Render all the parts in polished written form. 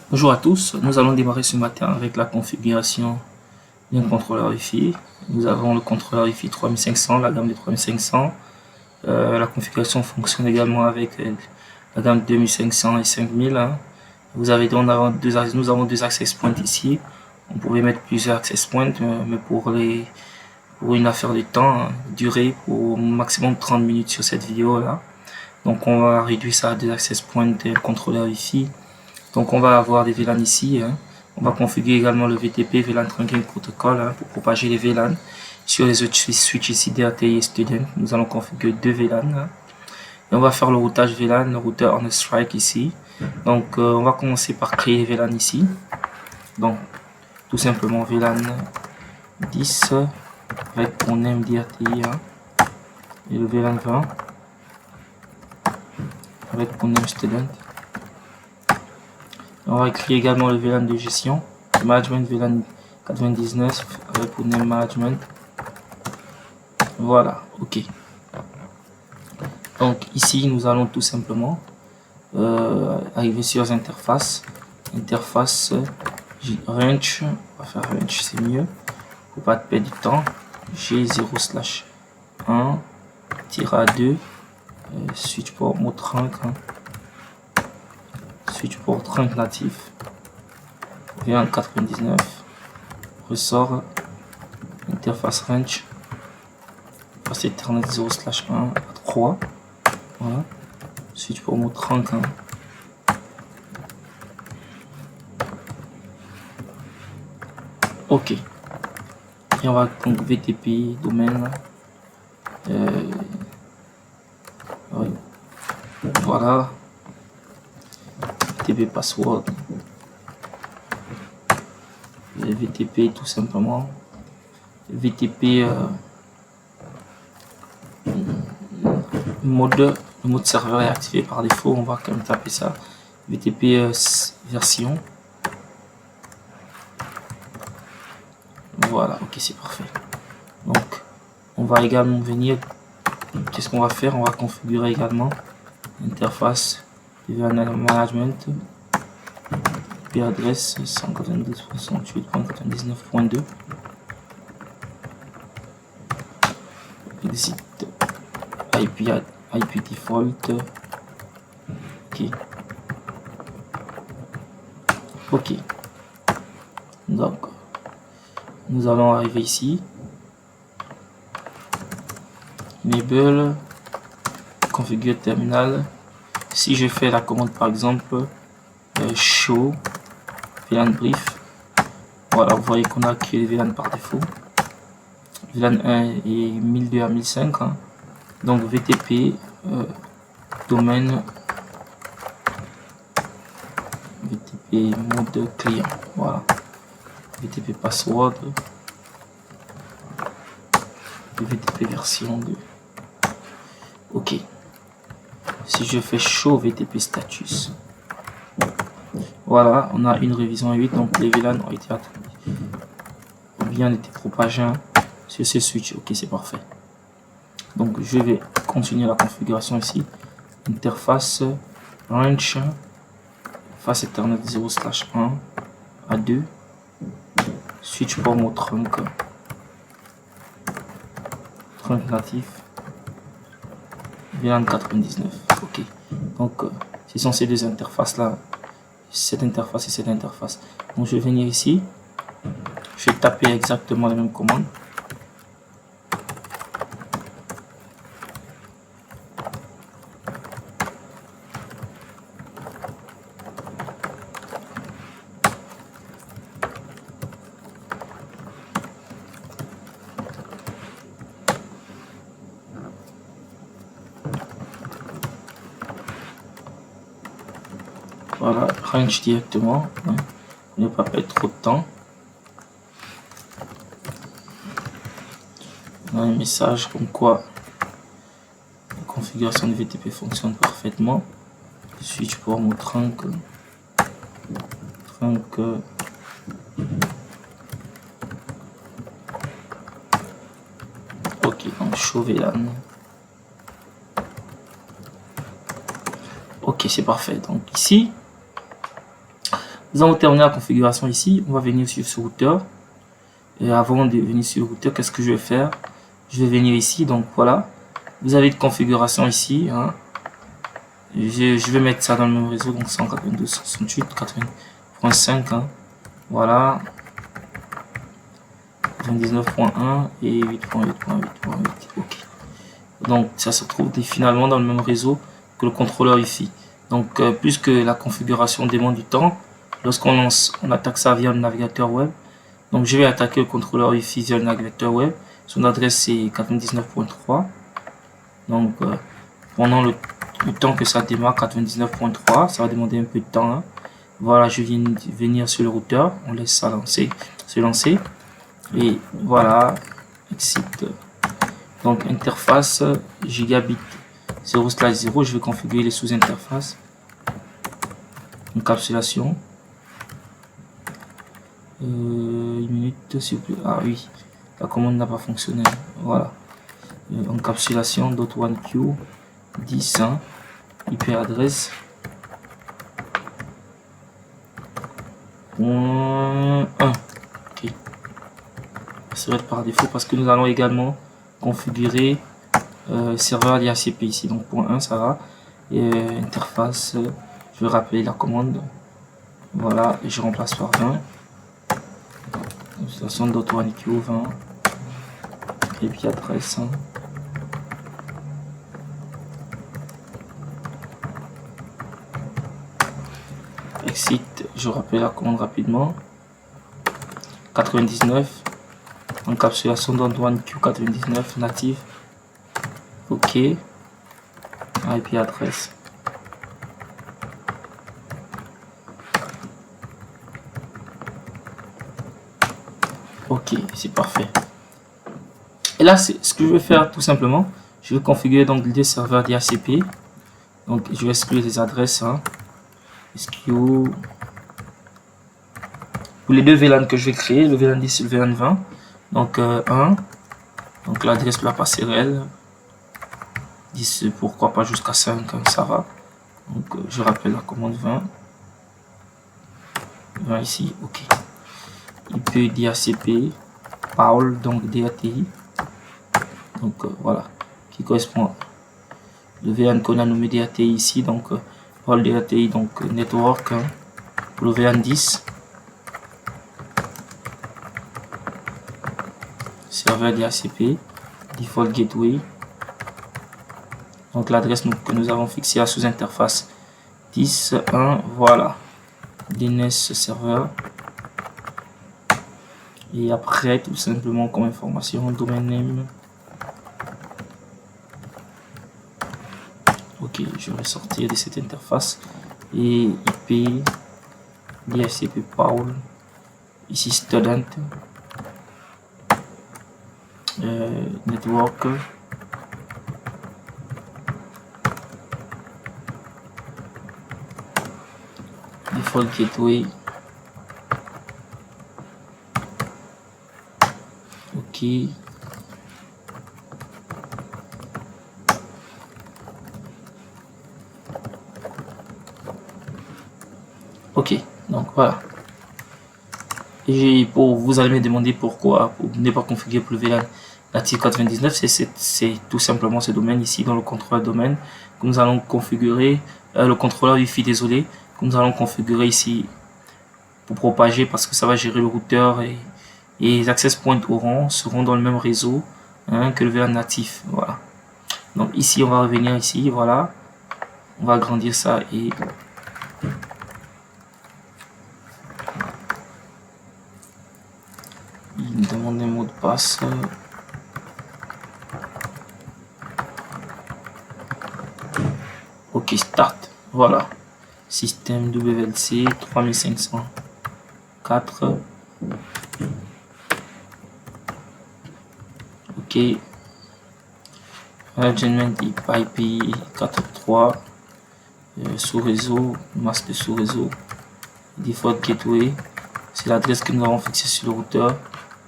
Bonjour à tous, nous allons démarrer ce matin avec la configuration d'un contrôleur Wi-Fi. Nous avons le contrôleur Wi-Fi 3500, la gamme de 3500. La configuration fonctionne également avec la gamme 2500 et 5000. Nous avons deux access points ici. On pouvait mettre plusieurs access points, mais pour une affaire de temps, durée pour maximum 30 minutes sur cette vidéo là. Donc on va réduire ça à deux access points de contrôleur Wi-Fi. Donc on va avoir des VLAN ici. On va configurer également le VTP, VLAN Trunking Protocol, pour propager les VLAN. Sur les autres switches ici, DATI et Student, nous allons configurer deux VLAN. Et on va faire le routage VLAN, le routeur on a strike ici. Donc on va commencer par créer les VLAN ici. Donc tout simplement VLAN 10 avec pour name DATI et le VLAN 20 avec pour name Student. On va écrire également le VLAN de gestion, management VLAN 99 avec pour name management. Voilà, ok. Donc ici nous allons tout simplement arriver sur interface range, on va faire range, c'est mieux pour pas te perdre du temps. G0/1-2 switch port mode trunk, switch port trunk natif VLAN 99 ressort interface range passe Ethernet 0/1 à 3. Voilà, switch port mode trunk. Ok, et on va donc VTP domaine. Oui. Voilà, VTP password, le VTP tout simplement, VTP le mode serveur est activé par défaut, on va quand même taper ça, VTP version. Voilà, ok, c'est parfait. Donc on va également venir, qu'est-ce qu'on va faire, on va configurer également interface VLAN management, IP adresse 192.168.99.2, exit IP default. Ok, donc nous allons arriver ici, enable, configure terminal. Si je fais la commande par exemple show VLAN brief, voilà, vous voyez qu'on a créé les VLAN par défaut, VLAN 1 et 1002 à 1005. Donc VTP domaine, VTP mode client, voilà, VTP password, VTP version 2. Ok, si je fais show VTP status, voilà, on a une révision 8, donc les VLAN ont été bien été propagés sur ces switches. Ok, c'est parfait. Donc je vais continuer la configuration ici, interface range face Ethernet 0/1 à 2, switch port mode trunk natif VLAN 99. Ok, donc ce sont ces deux interfaces là, cette interface et cette interface. Donc je vais venir ici, je vais taper exactement la même commande. Voilà, range directement, ne pas perdre trop de temps. On a un message comme quoi la configuration du VTP fonctionne parfaitement. Switch port mode trunk. Ok, donc show VLAN. Ok, c'est parfait. Donc ici Nous avons terminé la configuration ici. On va venir sur ce routeur. Et avant de venir sur le routeur, qu'est-ce que je vais faire? Je vais venir ici. Donc voilà, vous avez une configuration ici. Hein. Je vais mettre ça dans le même réseau. Donc 192.168.80.5. Hein. Voilà. 99.1 et 8.8.8.8. Ok. Donc ça se trouve finalement dans le même réseau que le contrôleur Wi-Fi. Donc puisque la configuration demande du temps, lorsqu'on attaque ça via le navigateur web, donc je vais attaquer le contrôleur Wi-Fi via le navigateur web. Son adresse c'est 99.3. Donc pendant le temps que ça démarre 99.3, ça va demander un peu de temps. Hein. Voilà, je viens de venir sur le routeur, on laisse ça se lancer. Et voilà, exit. Donc interface gigabit 0/0, je vais configurer les sous-interfaces. Encapsulation. Une minute s'il vous plaît. Ah oui, la commande n'a pas fonctionné. Voilà. Encapsulation .1q 10 hein, IP adresse. .1. Ok. Ça va être par défaut parce que nous allons également configurer serveur DHCP ici. Donc .1 ça va. Et interface, je vais rappeler la commande. Voilà, et je remplace par 20. Station .1q 20 et puis adresse. Hein. Exit, je rappelle la commande rapidement. 99 encapsulation .1q 99 native. Ok, IP adresse. Ok, c'est parfait. Et là, c'est ce que je vais faire tout simplement. Je vais configurer donc les serveurs DHCP. Donc, je vais exclure les adresses. Hein. SQ pour les deux VLAN que je vais créer, le VLAN 10 et le VLAN 20. Donc, 1. Donc, l'adresse de la passerelle. 10, pourquoi pas jusqu'à 5, hein, ça va. Donc, je rappelle la commande 20. 20 ici, ok. IP DHCP, Paul, donc DATI. Donc voilà, qui correspond le VLAN qu'on a nommé DATI ici. Donc Paul DATI, donc network hein, pour le VLAN 10. Serveur DHCP, default gateway. Donc l'adresse que nous avons fixée à sous-interface 10.1, voilà. DNS serveur. Et après, tout simplement comme information, domain name. Ok, je vais sortir de cette interface. Et IP, DHCP Paul. Ici, student. Network. Default gateway. Ok. Ok, donc voilà. Et pour vous allez me demander pourquoi ne pas configurer pour le VLAN native 99, c'est tout simplement ce domaine ici dans le contrôleur domaine que nous allons configurer, le contrôleur Wi-Fi, désolé, que nous allons configurer ici pour propager parce que ça va gérer le routeur et les access points Orange seront dans le même réseau hein, que le VLAN natif. Voilà. Donc ici on va revenir ici, voilà, on va agrandir ça et il me demande un mot de passe. Ok, start. Voilà. Système WLC 3504. Ok. Management IP 43. Sous réseau, masque de sous réseau. Default gateway. C'est l'adresse que nous avons fixée sur le routeur.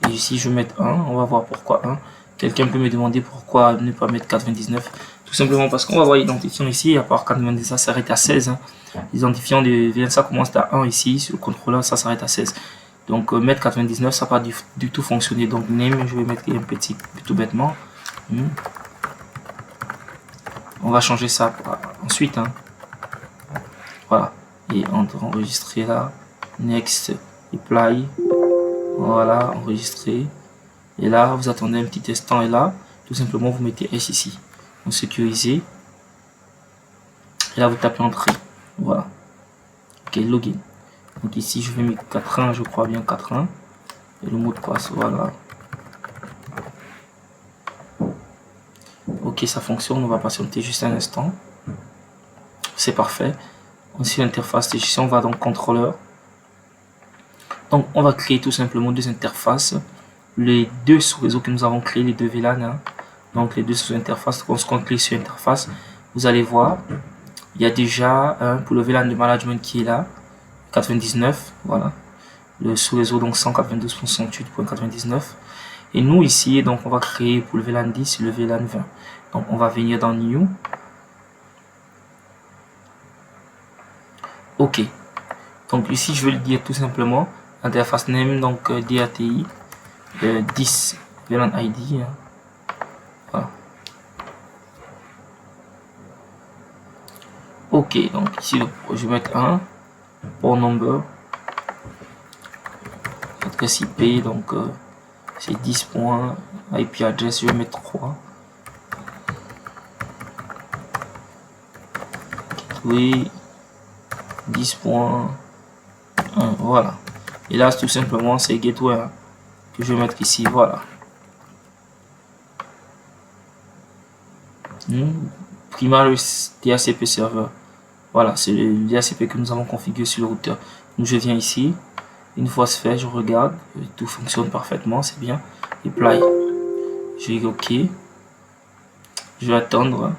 Et ici, je vais mettre 1. On va voir pourquoi 1. Quelqu'un peut me demander pourquoi ne pas mettre 99. Tout simplement parce qu'on va voir l'identifiant ici, à part 90, ça s'arrête à 16. Hein. L'identifiant de VLAN, ça commence à 1 ici, sur le contrôleur, ça s'arrête à 16. Donc mettre 99, ça va pas du tout fonctionner. Donc name, je vais mettre un petit, tout bêtement. On va changer ça ensuite. Hein. Voilà. Et enregistrer là. Next, apply. Voilà, enregistrer. Et là, vous attendez un petit instant et là, tout simplement, vous mettez S ici. Donc sécuriser. Et là, vous tapez entrée. Voilà. Ok, login. Donc ici, je vais mettre 4.1, je crois bien 4.1. Et le mot de passe, voilà. Ok, ça fonctionne. On va patienter juste un instant. C'est parfait. Ensuite, l'interface de gestion, on va dans contrôleur. Donc, on va créer tout simplement deux interfaces. Les deux sous-réseaux que nous avons créés, les deux VLAN. Hein. Donc, les deux sous-interfaces. Lorsqu'on clique sur interface, vous allez voir, il y a déjà pour le VLAN de management qui est là, 99. Voilà. Le sous-réseau, donc 192.168.99. Et nous, ici, donc, on va créer pour le VLAN 10 et le VLAN 20. Donc, on va venir dans New. OK. Donc, ici, je vais le dire tout simplement. Interface name, donc DATI 10 VLAN ID. Hein. Voilà. OK. Donc, ici, je vais mettre 1 port number. Adresse IP, donc c'est 10 points. IP address, je vais mettre 3. Oui. 10.1, voilà. Et là, tout simplement, c'est gateway hein, que je vais mettre ici. Voilà. Primary DHCP server. Voilà, c'est le DHCP que nous avons configuré sur le routeur. Donc, je viens ici. Une fois ce fait, je regarde. Tout fonctionne parfaitement, c'est bien. Apply. Je vais OK. Je vais attendre.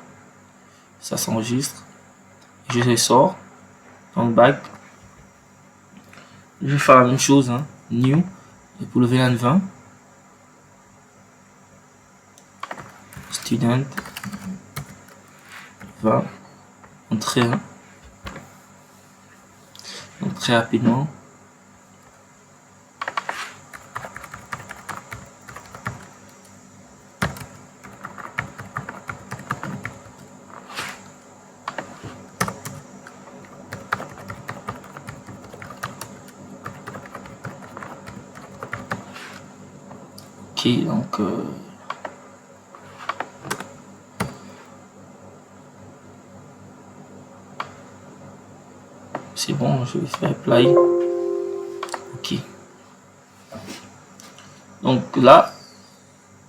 Ça s'enregistre. Je ressors. Donc back. Je vais faire la même chose, hein. New. Et pour le VLAN 20. Student. Va. Entrer. Hein. Donc très rapidement. Ok, donc c'est bon, je vais faire apply. Ok. Donc là,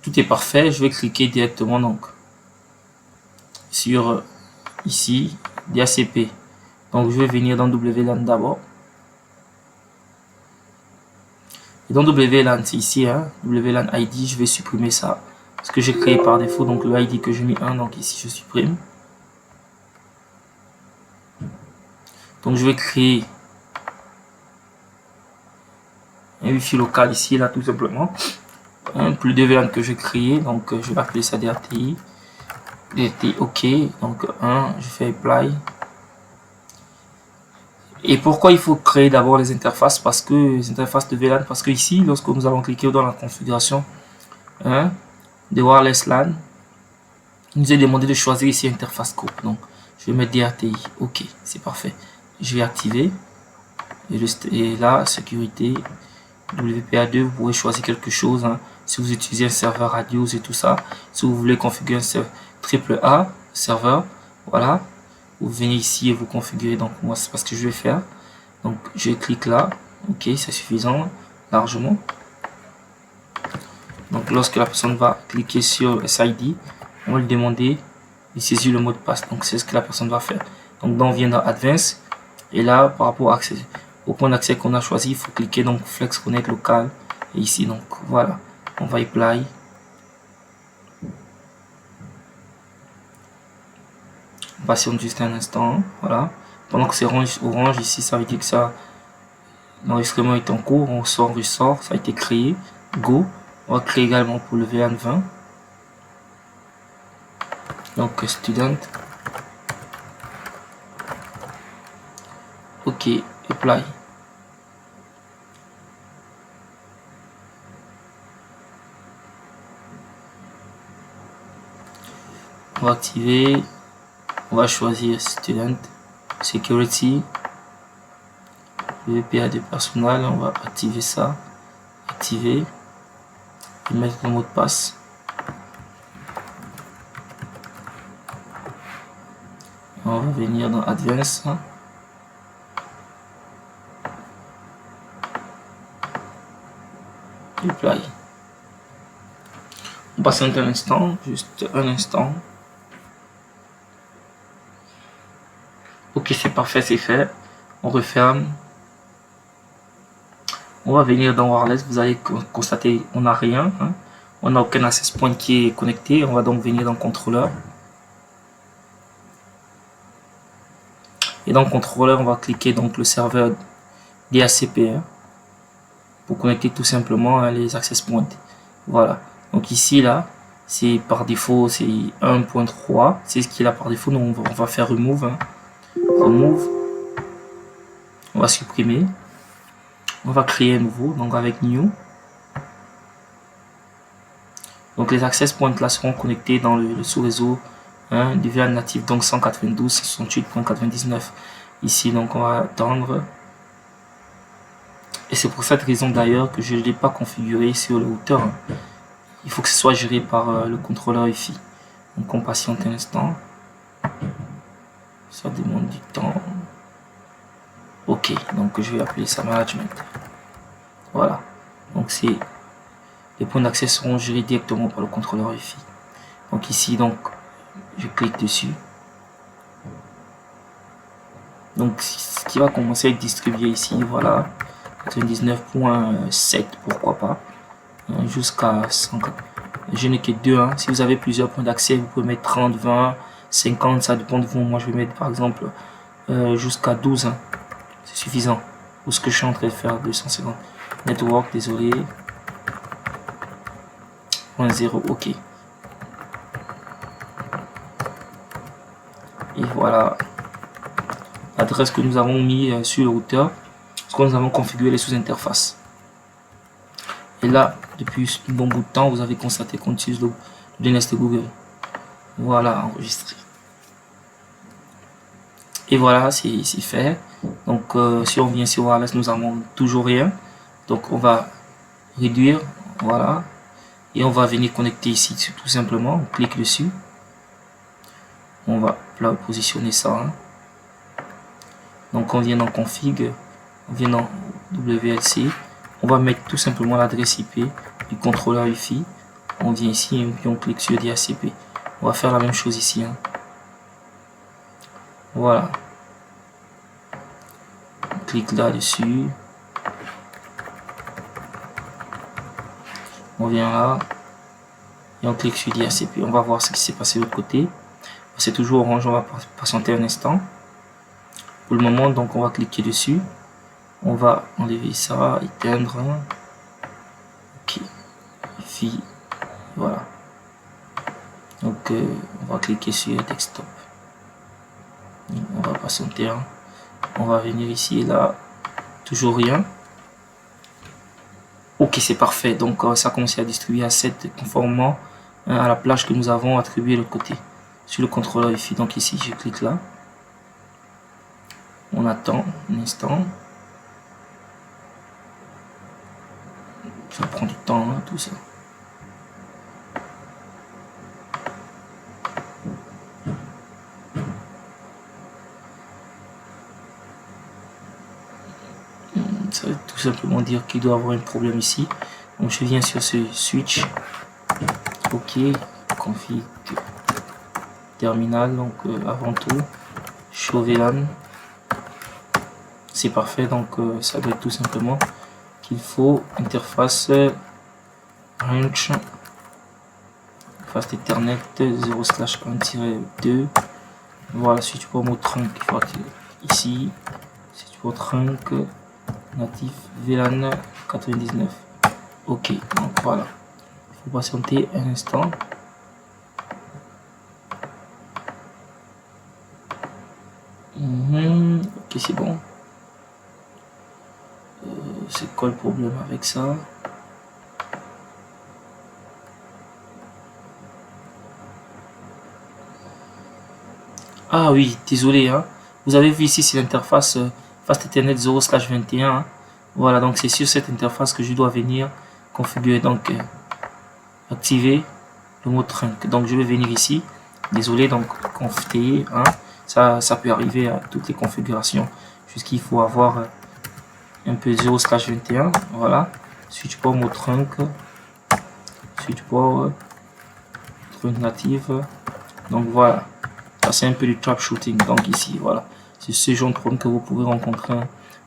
tout est parfait. Je vais cliquer directement donc sur ici DHCP. Donc je vais venir dans WLAN d'abord. Et dans WLAN, c'est ici, hein, WLAN ID, je vais supprimer ça. Ce que j'ai créé par défaut, donc le ID que j'ai mis 1, donc ici je supprime. Donc je vais créer un Wi-Fi local ici, là tout simplement. Plus de VLAN que j'ai créé, donc je vais appeler ça DRTI. DRTI OK, donc 1, je fais apply. Et pourquoi il faut créer d'abord les interfaces? Parce que les interfaces de VLAN, parce que ici, lorsque nous allons cliquer dans la configuration de wireless LAN, il nous est demandé de choisir ici interface scope. Donc, je vais mettre DRTI. OK, c'est parfait. Je vais activer. Et là, sécurité, WPA2, vous pouvez choisir quelque chose. Hein, si vous utilisez un serveur radios et tout ça. Si vous voulez configurer un serveur AAA serveur, voilà. Vous venez ici et vous configurez. Donc moi c'est ce que je vais faire. Donc je clique là. OK, c'est suffisant largement. Donc lorsque la personne va cliquer sur SID, on va lui demander de saisir le mot de passe. Donc c'est ce que la personne va faire. Donc là on vient dans Advanced. Et là par rapport au point d'accès qu'on a choisi, il faut cliquer donc Flex Connect local. Et ici donc voilà. On va apply. Patiente juste un instant, voilà. Pendant que c'est orange ici, ça veut dire que ça, l'enregistrement est en cours. On sort du sort, ça a été créé. Go. On va créer également pour le VLAN 20. Donc student. OK, apply. On va activer, on va choisir student, security, VPA de personnel, on va activer ça, activer, et mettre le mot de passe. On va venir dans Advanced. Apply. On passe un instant, juste un instant. OK, c'est parfait, c'est fait. On referme. On va venir dans Wireless. Vous allez constater on n'a rien. Hein. On n'a aucun access point qui est connecté. On va donc venir dans contrôleur. Et dans contrôleur, on va cliquer donc le serveur DHCP hein, pour connecter tout simplement hein, les access points. Voilà. Donc ici là, c'est par défaut c'est 1.3. C'est ce qui est là par défaut. Donc on va faire remove. Hein. Remove. On va supprimer. On va créer un nouveau, donc avec new. Donc les access points là seront connectés dans le sous-réseau hein, du VLAN natif, donc 192.168.99. Ici, donc on va attendre. Et c'est pour cette raison d'ailleurs que je ne l'ai pas configuré sur le routeur. Il faut que ce soit géré par le contrôleur Wi-Fi. Donc on patiente un instant. Ça demande du temps. OK, donc je vais appeler ça management. Voilà. Donc c'est les points d'accès seront gérés directement par le contrôleur Wi-Fi. Donc ici, donc je clique dessus. Donc ce qui va commencer à être distribué ici, voilà, 99.7 pourquoi pas, jusqu'à 104. Je n'ai que 2. Hein. Si vous avez plusieurs points d'accès, vous pouvez mettre 30, 20, 50, ça dépend de vous. Moi je vais mettre par exemple jusqu'à 12. Hein. C'est suffisant. Ou ce que je suis en train de faire, 250. Network, désolé. 0, OK. Et voilà l'adresse que nous avons mis sur le routeur, parce que nous avons configuré les sous-interfaces. Et là, depuis un bon bout de temps, vous avez constaté qu'on utilise le DNS de Google. Voilà, enregistré. Et voilà, c'est fait. Donc, si on vient sur Wireless, nous n'avons toujours rien. Donc, on va réduire, voilà. Et on va venir connecter ici, tout simplement. On clique dessus. On va là positionner ça. Hein. Donc, on vient dans config, on vient dans WLC. On va mettre tout simplement l'adresse IP du contrôleur Wi-Fi. On vient ici et puis on clique sur DHCP. On va faire la même chose ici. Hein. Voilà. On clique là-dessus. On vient là. Et on clique sur DHCP. On va voir ce qui s'est passé de l'autre côté. C'est toujours orange. On va patienter un instant. Pour le moment, donc on va cliquer dessus. On va enlever ça, éteindre. OK. Wi-Fi. Voilà. Donc on va cliquer sur desktop. On va patienter. Hein. On va venir ici et là. Toujours rien. OK, c'est parfait. Donc ça a commencé à distribuer à 7 conformément à la plage que nous avons attribuée de l'autre côté. Sur le contrôleur Wi-Fi. Donc ici, je clique là. On attend un instant. Ça prend du temps, hein, tout ça. Ça veut tout simplement dire qu'il doit avoir un problème ici. Donc je viens sur ce switch. OK. Config terminal. Donc avant tout, show VLAN. C'est parfait. Donc ça doit être tout simplement qu'il faut interface range fast Ethernet 0/1-2. Voilà, si tu peux mot trunk, il faut ici. Si tu veux trunk natif VLAN 99. OK, donc voilà. Il faut patienter un instant. c'est bon. C'est quoi le problème avec ça? Ah oui, désolé, hein. Vous avez vu ici, c'est l'interface Fast Ethernet 0/21. Hein. Voilà, donc c'est sur cette interface que je dois venir configurer, donc activer le mode trunk. Donc je vais venir ici, désolé, donc conf.ti, hein. Ça peut arriver à toutes les configurations, jusqu'il faut avoir un peu 0/21, voilà, switch port mode trunk, switch port trunk native, donc voilà, ça c'est un peu du troubleshooting, donc ici, voilà, c'est ce genre de problème que vous pouvez rencontrer.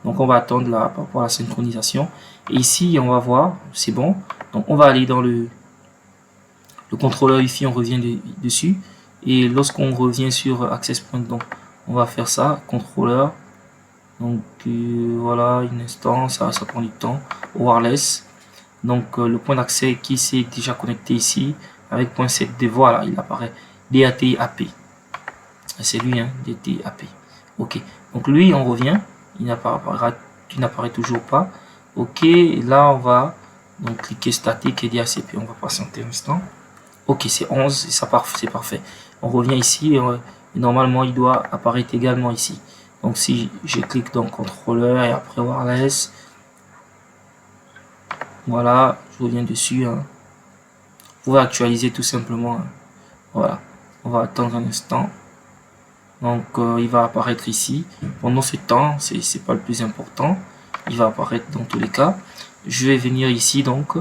Donc on va attendre là par rapport à la synchronisation, et ici on va voir, c'est bon, donc on va aller dans le contrôleur Wi-Fi, on revient dessus, et lorsqu'on revient sur access point, donc on va faire ça, contrôleur, donc voilà, une instance, ça prend du temps, wireless, donc le point d'accès qui s'est déjà connecté ici, avec point 7D, voilà, il apparaît, DATI AP, c'est lui, hein, DATI AP, ok, donc lui on revient, il n'apparaît toujours pas, ok, là on va donc cliquer statique et DHCP, on va patienter un instant. Ok, c'est 11, c'est parfait. On revient ici et normalement il doit apparaître également ici. Donc si je clique dans contrôleur et après wireless, voilà, je reviens dessus. Hein. Vous pouvez actualiser tout simplement. Hein. Voilà, on va attendre un instant. Donc il va apparaître ici. Pendant ce temps, c'est pas le plus important. Il va apparaître dans tous les cas. Je vais venir ici donc.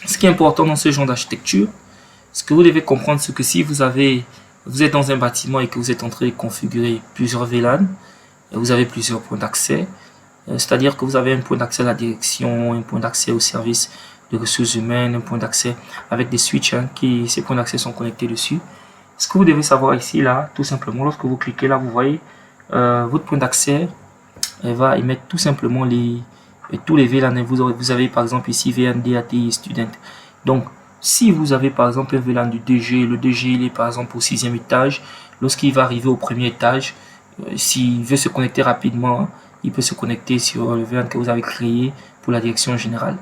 Ce qui est important dans ce genre d'architecture, ce que vous devez comprendre, c'est que si vous êtes dans un bâtiment et que vous êtes en train de configurer plusieurs VLAN, vous avez plusieurs points d'accès, c'est-à-dire que vous avez un point d'accès à la direction, un point d'accès au service de ressources humaines, un point d'accès avec des switches, hein, ces points d'accès sont connectés dessus. Ce que vous devez savoir ici, là, tout simplement, lorsque vous cliquez là, vous voyez, votre point d'accès va émettre tout simplement tous les VLAN. Vous avez par exemple ici VLAN DATI Student. Donc, si vous avez par exemple un VLAN du DG, le DG il est par exemple au 6e étage, lorsqu'il va arriver au premier étage, s'il veut se connecter rapidement, il peut se connecter sur le VLAN que vous avez créé pour la direction générale.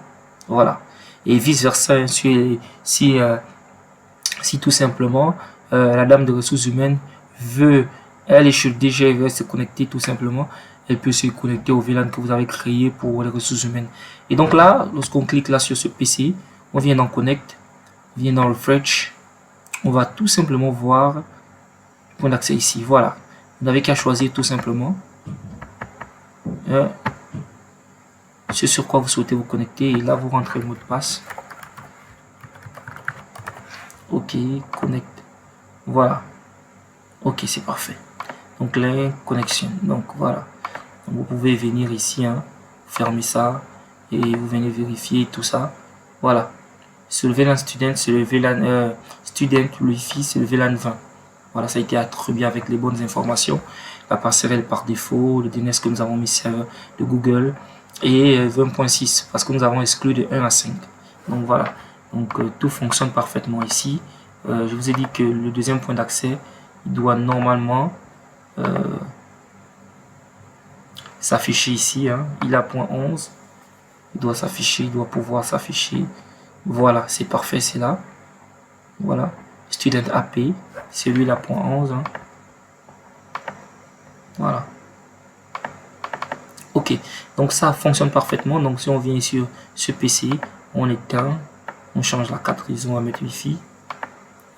Voilà. Et vice versa, si tout simplement la dame de ressources humaines veut, elle est chez le DG, elle veut se connecter tout simplement, elle peut se connecter au VLAN que vous avez créé pour les ressources humaines. Et donc là, lorsqu'on clique là sur ce PC, on vient dans Connect, on vient dans le Refresh, on va tout simplement voir le point d'accès ici. Voilà, vous n'avez qu'à choisir tout simplement ce sur quoi vous souhaitez vous connecter, et là vous rentrez le mot de passe. Ok, connect, voilà, ok, c'est parfait. Donc la connexion, donc voilà, donc, vous pouvez venir ici, hein, fermer ça et vous venez vérifier tout ça. Voilà, c'est le VLAN student, c'est le VLAN student, le Wi-Fi, c'est le VLAN 20. Voilà, ça a été attribué avec les bonnes informations. La passerelle par défaut, le DNS que nous avons mis serveur de Google, et 20.6 parce que nous avons exclu de 1 à 5. Donc voilà, donc tout fonctionne parfaitement ici. Je vous ai dit que le deuxième point d'accès, il doit normalement s'afficher ici. Hein. Il a point 11. Il doit s'afficher, il doit pouvoir s'afficher. Voilà, c'est parfait, c'est là. Voilà, Student AP, c'est lui là, point 11. Hein. Voilà. Ok, donc ça fonctionne parfaitement. Donc si on vient sur ce PC, on éteint, on change la carte réseau, on va mettre Wi-Fi.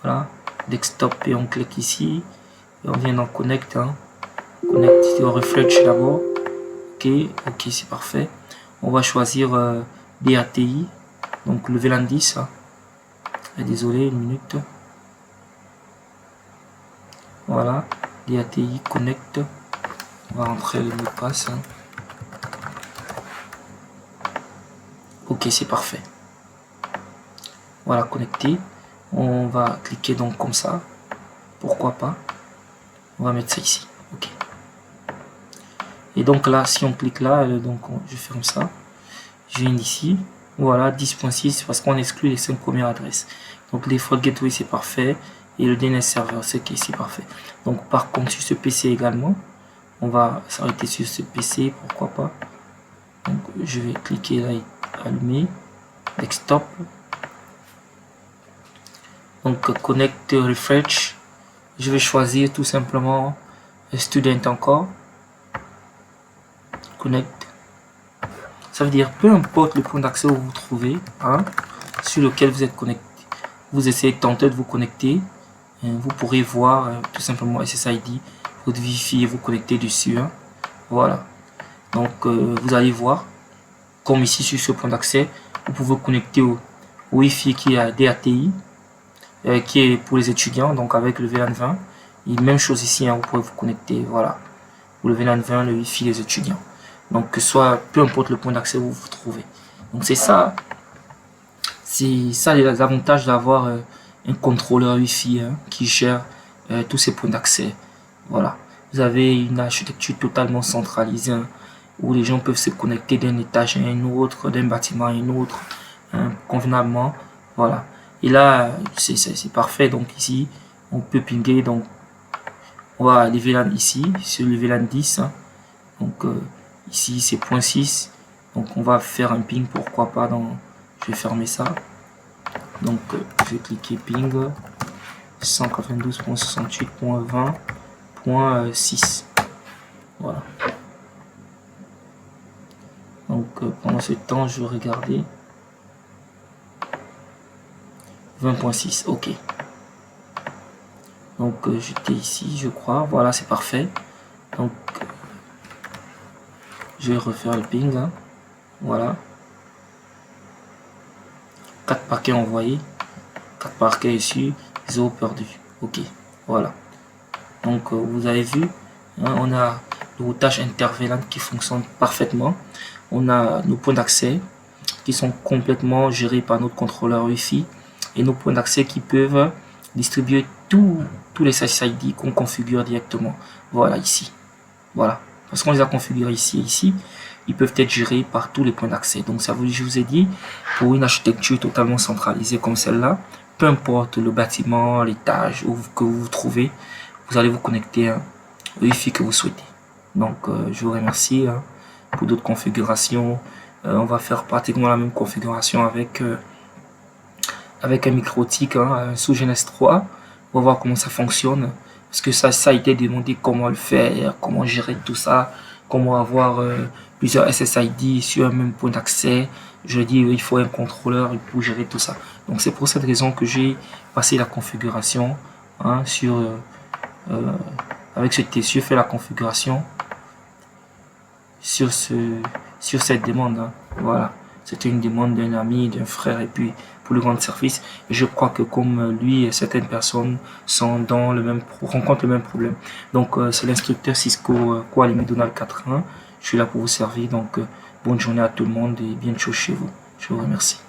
Voilà, desktop et on clique ici. Et on vient dans Connect. Hein. Connect, on refresh d'abord. Ok, ok, c'est parfait. On va choisir DATI, donc le VLAN 10. Hein. Désolé, une minute. Voilà, DATI Connect. On va rentrer le mot de passe. Hein. Ok, c'est parfait. Voilà, connecté. On va cliquer donc comme ça. Pourquoi pas. On va mettre ça ici. Ok. Et donc là, si on clique là, donc je ferme ça. Je viens d'ici. Voilà, 10.6 parce qu'on exclut les 5 premières adresses. Donc les default gateway c'est parfait. Et le DNS serveur c'est parfait. Donc par contre sur ce PC également, on va s'arrêter sur ce PC, pourquoi pas. Donc je vais cliquer là, allumer, desktop. Donc connect refresh, je vais choisir tout simplement student encore. Connect, ça veut dire peu importe le point d'accès où vous vous trouvez, hein, sur lequel vous êtes connecté, vous essayez de tenter de vous connecter, vous pourrez voir tout simplement SSID, votre Wi-Fi et vous connecter dessus, hein. Voilà, donc vous allez voir comme ici sur ce point d'accès, vous pouvez vous connecter au Wi-Fi qui est à DATI, qui est pour les étudiants, donc avec le VLAN 20. Et même chose ici, hein, vous pouvez vous connecter, voilà, pour le VLAN 20, le Wi-Fi des étudiants. Donc que soit, peu importe le point d'accès où vous vous trouvez. Donc c'est ça les avantages d'avoir un contrôleur Wi-Fi, hein, qui gère tous ces points d'accès. Voilà, vous avez une architecture totalement centralisée, hein, où les gens peuvent se connecter d'un étage à un autre, d'un bâtiment à un autre, hein, convenablement. Voilà. Et là, c'est parfait. Donc ici, on peut pinguer. Donc, on va les VLAN ici, sur le VLAN 10. Hein. Donc, ici, c'est 0.6. Donc, on va faire un ping. Pourquoi pas dans... Je vais fermer ça. Donc, je vais cliquer ping 192.68.20.6. Voilà. Donc, pendant ce temps, je vais regarder. 20.6, ok. Donc j'étais ici, je crois. Voilà, c'est parfait. Donc je vais refaire le ping, hein. Voilà, 4 paquets envoyés, 4 paquets ici, 0 perdu. Ok, voilà. Donc vous avez vu, hein, on a le routage interVLAN qui fonctionne parfaitement. On a nos points d'accès qui sont complètement gérés par notre contrôleur Wi-Fi et nos points d'accès qui peuvent distribuer tous les SSID qu'on configure directement. Voilà, ici. Voilà. Parce qu'on les a configurés ici et ici, ils peuvent être gérés par tous les points d'accès. Donc ça je vous ai dit, pour une architecture totalement centralisée comme celle-là, peu importe le bâtiment, l'étage que vous vous trouvez, vous allez vous connecter au Wi-Fi que vous souhaitez. Donc je vous remercie, hein. Pour d'autres configurations, on va faire pratiquement la même configuration avec un micro-TIC, hein, sous GNS3. On va voir comment ça fonctionne. Parce que ça a été demandé comment le faire, comment gérer tout ça, comment avoir plusieurs SSID sur un même point d'accès. Je dis, il faut un contrôleur pour gérer tout ça. Donc c'est pour cette raison que j'ai passé la configuration, hein, avec ce TSU, fait la configuration sur cette demande, hein. Voilà. C'était une demande d'un ami, d'un frère, et puis pour le grand service. Et je crois que comme lui, certaines personnes sont dans rencontrent le même problème. Donc c'est l'instructeur Cisco Qualimi Donald 4.1. Je suis là pour vous servir. Donc bonne journée à tout le monde et bien de choses chez vous. Je vous remercie.